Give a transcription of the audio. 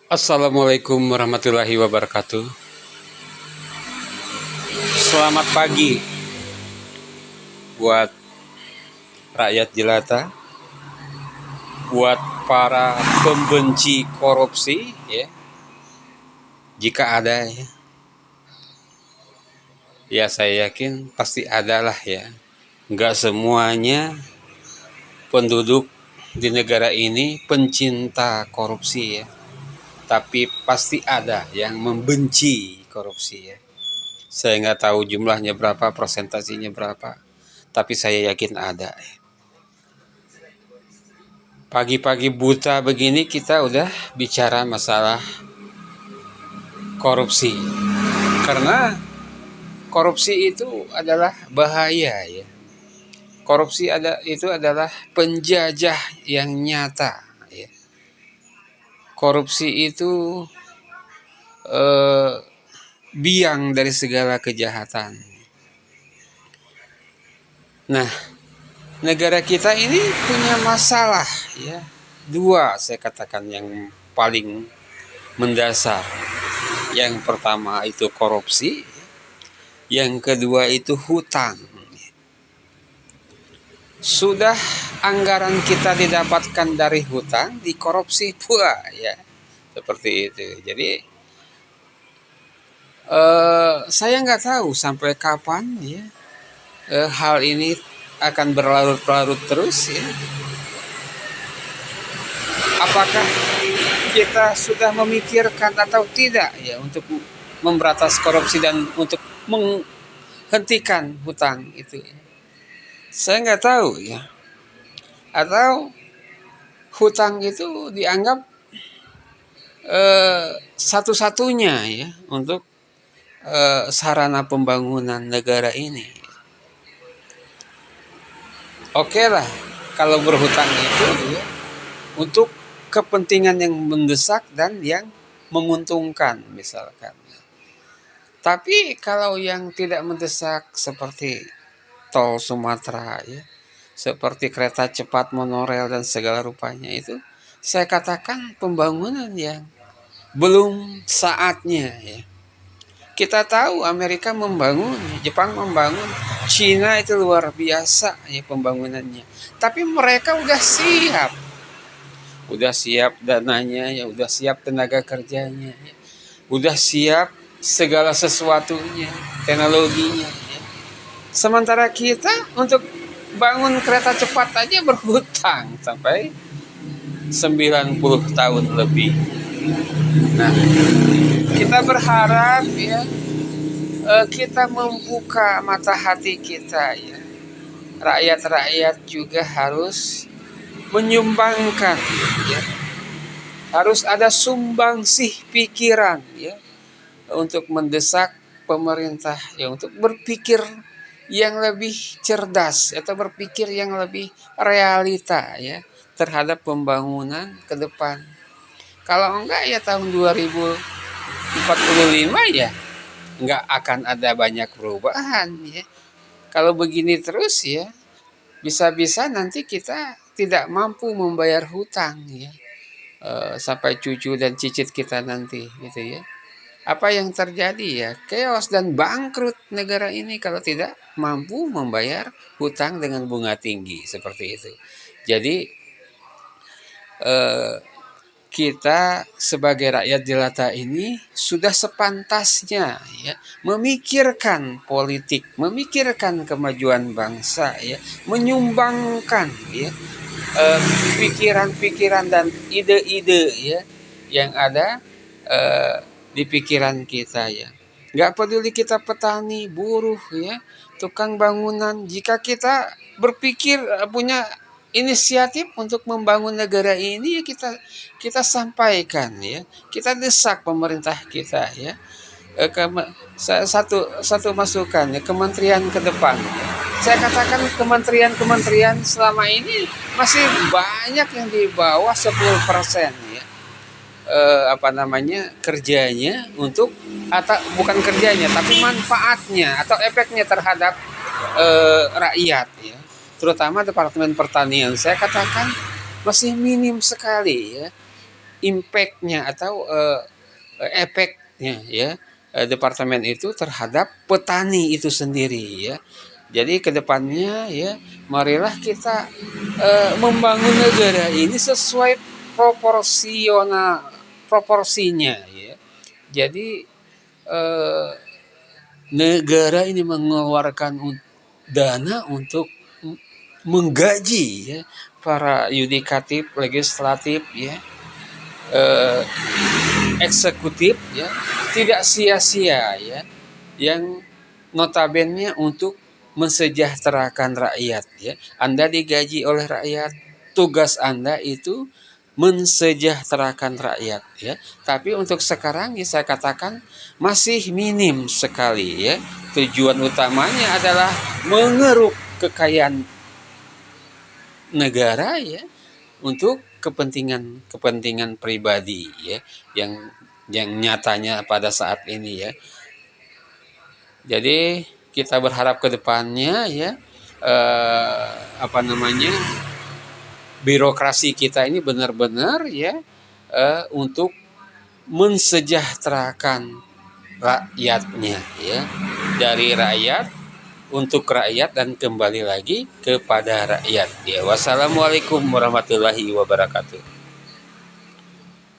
Assalamualaikum warahmatullahi wabarakatuh. Selamat pagi buat rakyat jelata, buat para pembenci korupsi, ya, jika ada ya. Ya saya yakin pasti ada lah ya. Nggak semuanya penduduk di negara ini pencinta korupsi ya. Tapi pasti ada yang membenci korupsi ya. Saya nggak tahu jumlahnya berapa, persentasinya berapa. Tapi saya yakin ada. Pagi-pagi buta begini kita udah bicara masalah korupsi. Karena korupsi itu adalah bahaya ya. Korupsi itu adalah penjajah yang nyata ya. Korupsi itu eh, biang dari segala kejahatan. Nah, negara kita ini punya masalah ya. Dua saya katakan yang paling mendasar. Yang pertama itu korupsi, yang kedua itu hutang. Sudah anggaran kita didapatkan dari hutang, dikorupsi pula ya. Seperti itu. Jadi saya nggak tahu sampai kapan ya hal ini akan berlarut-larut terus ya. Apakah kita sudah memikirkan atau tidak ya untuk memberantas korupsi dan untuk menghentikan hutang itu ya. Saya nggak tahu ya. Atau hutang itu dianggap satu-satunya ya untuk sarana pembangunan negara ini. Oke lah, kalau berhutang itu ya, untuk kepentingan yang mendesak dan yang menguntungkan misalkan. Tapi kalau yang tidak mendesak seperti tol Sumatera ya, seperti kereta cepat monorail dan segala rupanya itu, saya katakan pembangunan yang belum saatnya ya. Kita tahu Amerika membangun, Jepang membangun, Cina itu luar biasa ya pembangunannya. Tapi mereka udah siap dananya ya, udah siap tenaga kerjanya, ya. Udah siap segala sesuatunya, teknologinya. Ya. Sementara kita untuk bangun kereta cepat aja berhutang sampai 90 tahun lebih. Nah, kita berharap ya kita membuka mata hati kita ya. Rakyat-rakyat juga harus menyumbangkan ya. Harus ada sumbangsih pikiran ya untuk mendesak pemerintah ya untuk berpikir yang lebih cerdas atau berpikir yang lebih realita ya terhadap pembangunan ke depan. Kalau enggak ya tahun 2045 ya nggak akan ada banyak perubahan ya. Kalau begini terus ya bisa-bisa nanti kita tidak mampu membayar hutang ya sampai cucu dan cicit kita nanti gitu ya. Apa yang terjadi ya chaos dan bangkrut negara ini kalau tidak mampu membayar hutang dengan bunga tinggi seperti itu. Jadi eh, kita sebagai rakyat jelata ini sudah sepantasnya ya memikirkan politik, memikirkan kemajuan bangsa ya, menyumbangkan ya pikiran-pikiran dan ide-ide ya yang ada di pikiran kita ya. Nggak peduli kita petani, buruh ya, tukang bangunan, jika kita berpikir punya inisiatif untuk membangun negara ini ya kita sampaikan ya kita desak pemerintah kita ya satu masukan ya kementerian ke depan ya. Saya katakan kementerian selama ini masih banyak yang di bawah 10% ya kerjanya untuk atau bukan kerjanya tapi manfaatnya atau efeknya terhadap rakyat ya terutama Departemen Pertanian saya katakan masih minim sekali ya impact-nya atau efeknya ya departemen itu terhadap petani itu sendiri ya. Jadi kedepannya ya marilah kita membangun negara ini sesuai proporsinya ya. Jadi eh, negara ini mengeluarkan dana untuk menggaji ya para yudikatif, legislatif ya, eh, eksekutif ya, tidak sia-sia ya, yang notabene untuk mensejahterakan rakyat ya. Anda digaji oleh rakyat, tugas Anda itu mensejahterakan rakyat ya. Tapi untuk sekarang ya saya katakan masih minim sekali ya. Tujuan utamanya adalah mengeruk kekayaan negara ya untuk kepentingan pribadi ya yang nyatanya pada saat ini ya. Jadi kita berharap ke depannya ya eh, apa namanya birokrasi kita ini benar-benar ya untuk mensejahterakan rakyatnya ya, dari rakyat untuk rakyat dan kembali lagi kepada rakyat ya. Wassalamualaikum warahmatullahi wabarakatuh.